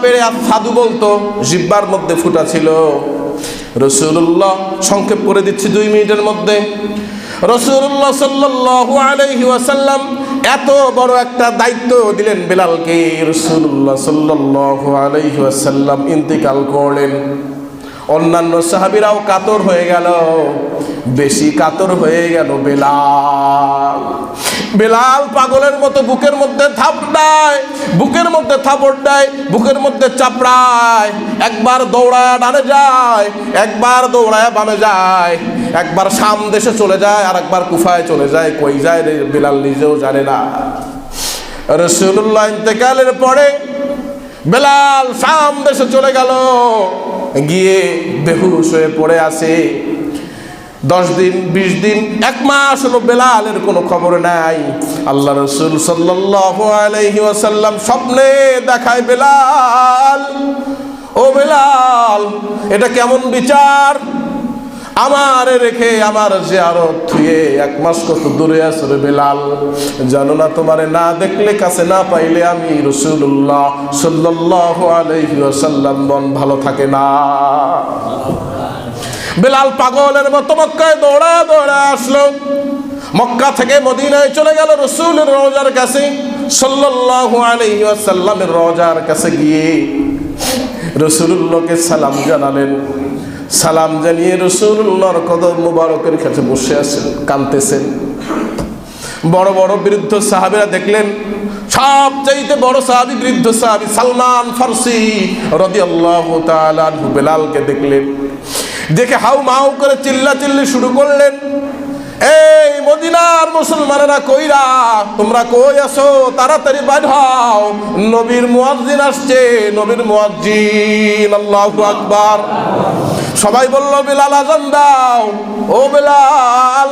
পেরে আর সাধু বলতো, জিহ্বার মধ্যে ফুটা ছিল। রাসূলুল্লাহ সংক্ষেপ করে দিচ্ছি 2 মিনিটের মধ্যে। রাসূলুল্লাহ সাল্লাল্লাহু আলাইহি ওয়াসাল্লাম এত বড় একটা দায়িত্ব দিলেন বেলালকে। রাসূলুল্লাহ সাল্লাল্লাহু আলাইহি ওয়াসাল্লাম ইন্তেকাল করলেন। অন্যান্য সাহাবীরাও কাতর হয়ে গেল, বেশি কাতর হয়ে গেল বেলাল। বেলাল পাগলের মতো বুকের মধ্যে থাপড় দেয়, বুকের মধ্যে থাপড় দেয়, বুকের মধ্যে চাপড়ায়। একবার দৌড়ায় ডানে যায়, একবার দৌড়ায় বামে যায়, একবার শাম দেশে চলে যায়, আর একবার কুফায় চলে যায়। কই যায় রে বেলাল নিজেও জানে না। রাসূলুল্লাহ ইন্তেকালের পরে বেলাল শাম দেশে চলে গেল, গিয়ে বেহুশ হয়ে পড়ে আছে। 10 দিন 20 দিন 1 মাস হলো বেলালের কোনো খবর নাই। আল্লাহ রাসূল সাল্লাল্লাহু আলাইহি ওয়াসাল্লাম স্বপ্নে দেখায়, বেলাল, ও বেলাল, এটা কেমন বিচার? আমারে রেখে আমার জিয়ারত থুয়ে 1 মাস কত দূরে আছো রে বেলাল। জানো না তোমারে না দেখলে, কাছে না পাইলে আমি রাসূলুল্লাহ সাল্লাল্লাহু আলাইহি ওয়াসাল্লাম মন ভালো থাকে না। বেলাল পাগলের মতো মক্কায় দৌড়া দৌড়া আসলো। মক্কা থেকে মদিনায় চলে গেল রাসূলের রওজার কাছে, সাল্লাল্লাহু আলাইহি ওয়াসাল্লামের রওজার কাছে গিয়ে রাসূলুল্লাহকে সালাম জানালেন। সালাম জানিয়ে রাসূলুল্লাহর কদম মুবারকের কাছে বসে আছেন, কাঁদতেছেন। বড় বড় বৃদ্ধ সাহাবীরা দেখলেন, সবচাইতে বড় সাহাবী, বৃদ্ধ সাহাবী সালমান ফারসি রাদিয়াল্লাহু তাআলা আনহু বেলালকে দেখলেন। দেখে হাউ মাউ করে চিল্লাচিল্লি শুরু করলেন, এই মদিনার মুসলমানেরা কইরা, তোমরা কই আছো? তাড়াতাড়ি বাইর হও, নবীর মুয়াজ্জিন আসছে, নবীর মুয়াজ্জিন। আল্লাহু আকবার। সবাই বলল, বেলাল আজান দাও। ও বেলাল,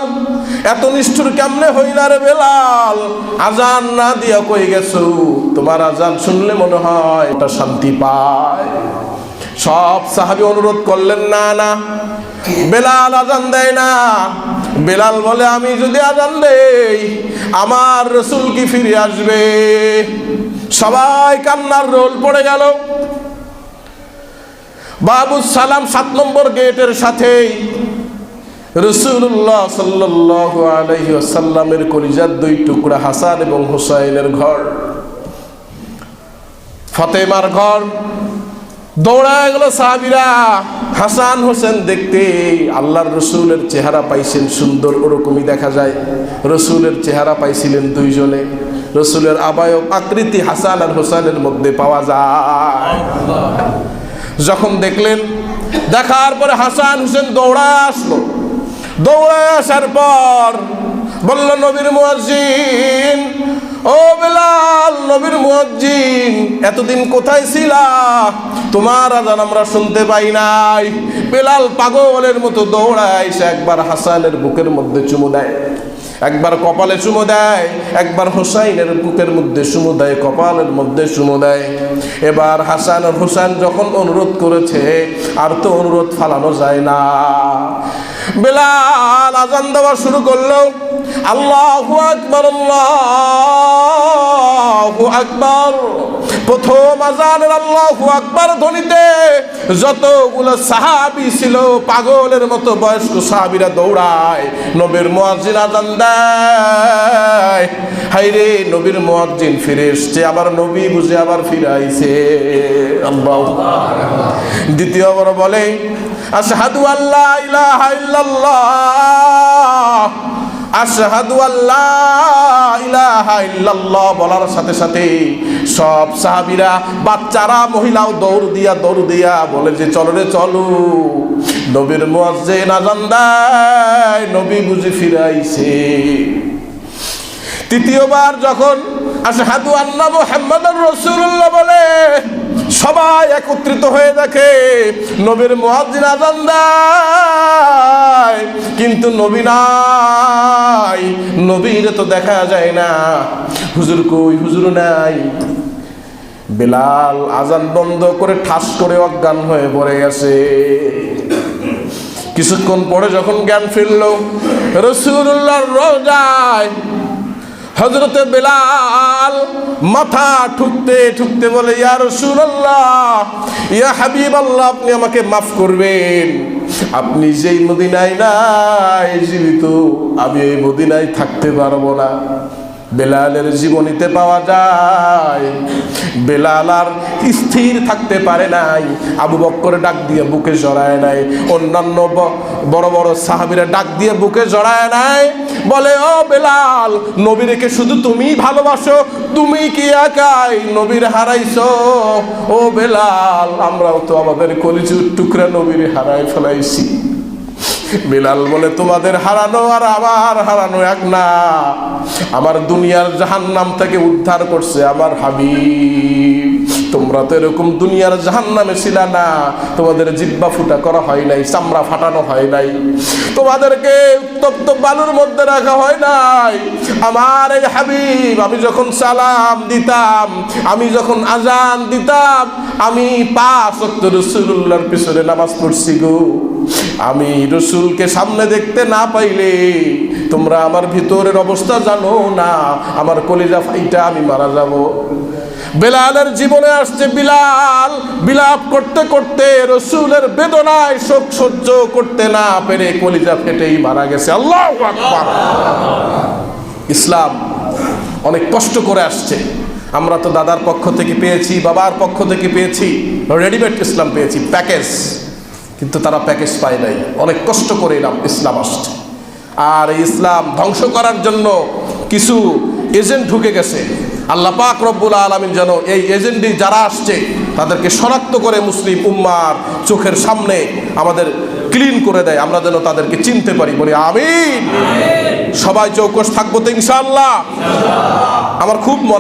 এত নিষ্ঠুর কেমনে হইলা রে বেলাল? আজান না দিয়া কই গেছো? তোমার আজান শুনলে মনে হয় এটা শান্তি পায়। সব সাহাবী অনুরোধ করলেন, না না, বেলাল আজান দেয় না। বেলাল বলে, আমি যদি আজান দেই আমার রাসূল কি ফিরে আসবে? সবাই কান্নার রোল পড়ে গেল। বাবুস সালাম 7 নম্বর গেটের সাথেই রাসূলুল্লাহ সাল্লাল্লাহু আলাইহি ওয়াসাল্লামের কলিজার 2 টুকরা হাসান এবং হুসাইনের ঘর, ফাতেমার ঘর। দৌড়ায় গেল সাহাবীরা হাসান হোসেন দেখতে। আল্লাহর রাসূলের চেহারা পাইছেন সুন্দর, ওরকমই দেখা যায়। রাসূলের চেহারা পাইছিলেন 2 জনে। রাসূলের আবায়ব আকৃতি হাসান আর হোসেনের মধ্যে পাওয়া যায়। যখন দেখলেন, দেখার পরে হাসান হোসেন দৌড়ায় আসলো। দৌড়ায় আসার পর বলল, নবীর মুয়াজ্জিন, ও বেলাল, নবীর মুয়াজ্জিন, এতদিন কোথায় ছিলা? তোমার আজান আমরা শুনতে পাই নাই। বেলাল পাগলের মতো দৌড়ায় এসে একবার হাসানের বুকের মধ্যে চুমু দেয়, একবার কপালে চুমু দেয়, একবার হুসাইনের বুকের মধ্যে চুমু দেয়, কপালের মধ্যে চুমু দেয়। এবার হাসান আর হুসাইন যখন অনুরোধ করেছে, আর তো অনুরোধ ফালানো যায় না। বেলাল আজান দেওয়া শুরু করলো, আল্লাহু আকবার, আল্লাহু আকবার। প্রথম আজানের আল্লাহু আকবার ধ্বনিতে যতগুলো সাহাবী ছিল পাগলের মতো বয়স্ক সাহাবীরা দৌড়ায়। নবীর মুয়াজ্জিন আজান দেয়, হায়রে নবীর মুয়াজ্জিন ফিরে এসছে, আবার নবী বুঝে আবার ফিরে আইছে। আল্লাহু আকবার। দ্বিতীয়বার বলে, আশহাদু আল্লা ইলাহা ইল্লাল্লাহ, আশহাদু আল্লা ইলাহা ইল্লাল্লাহ বলার সাথে সাথে সব সাহাবীরা, বাচ্চারা, মহিলাও দৌড় দিয়া বলে যে, চলো রে চলো, নবীর মুয়াজ্জিন আজান দেয়, নবী বুঝি ফিরে আইছে। তৃতীয়বার যখন আশহাদু আন্না মুহাম্মাদুর রাসূলুল্লাহ বলে, সবাই একত্রিত হয়ে দেখে নবীর মুয়াজ্জিন আজান দেয়, কিন্তু নবী নাই। নবীরে তো দেখা যায় না। হুজুর কই? হুজুর নাই। বেলাল আজান বন্ধ করে ঠাস করে অজ্ঞান হয়ে পড়ে গেছে। কিছুক্ষণ পরে যখন জ্ঞান ফিরল, রাসূলুল্লাহর রওজায় হযরতে বেলাল মাথা ঠুকতে ঠুকতে বলে, ইয়া রাসূলুল্লাহ, ইয়া হাবিবাল্লাহ, আপনি আমাকে মাফ করবেন। আপনি যেই মদিনায় নাই জীবিত, আমি এই মদিনায় থাকতে পারবো না। বেলালের জীবনীতে পাওয়া যায় বেলাল আর স্থির থাকতে পারে নাই। আবু বকর ডাক দিয়ে বুকে জড়ায় নাই, অন্যান্য বড় বড় সাহাবীরা ডাক দিয়ে বুকে জড়ায় নাই, বলে, ও বেলাল, নবীকে শুধু তুমি ভালোবাসো, তুমি কি একাই নবীর হারাইছো? ও বেলাল, আমরাও তো আমাদের কলিজুর টুকরা নবীর হারাই ফেলাইছি। বেলাল বলে, তোমাদের হারানো আর আমার হারানো এক না। আমার দুনিয়ার জাহান্নাম থেকে উদ্ধার করছে আমার হাবিব। তোমরা তো এরকম দুনিয়ার জাহান্নামে ছিল না, তোমাদের জিহ্বা ফুটা করা হয় নাই, চামড়া ফাটানো হয় নাই, তোমাদেরকে উত্তপ্ত বালুর মধ্যে রাখা হয় নাই। আমার এই হাবিব, আমি যখন সালাম দিতাম, আমি যখন আজান দিতাম, আমি 5 ওয়াক্ত রাসূলুল্লাহর পিছনে নামাজ পড়ছি গো। আমি রসুলকে সামনে দেখতে না পাইলে তোমরা আমার ভিতরের অবস্থা জানো না, আমার কলিজা ফাইটা আমি মারা যাব। বেলালের জীবনে আসছে বিলাল বিলাপ করতে করতে রসুলের বেদনায় শোক সহ্য করতে না পেরে কলিজা ফেটেই মারা গেছে। আল্লাহু আকবার। ইসলাম অনেক কষ্ট করে আসছে। আমরা তো দাদার পক্ষ থেকে পেয়েছি, বাবার পক্ষ থেকে পেয়েছি, রেডিমেড ইসলাম পেয়েছি, প্যাকেজ। কিন্তু তারা প্যাকেজ পায় নাই, অনেক কষ্ট করে ইসলাম আসছে। আর এই ইসলাম ধ্বংস করার জন্য কিছু এজেন্ট ঢুকে গেছে। আল্লাহ পাক রব্বুল আলামিন যেন এই এজেন্টে যারা আসছে তাদেরকে শনাক্ত করে মুসলিম উম্মার চোখের সামনে আমাদের ক্লিন করে দেয়, আমরা যেন তাদেরকে চিনতে পারি। বলি আমিন। সবাই চৌকস থাকবো তো ইনশাআল্লাহ। আমার খুব মনে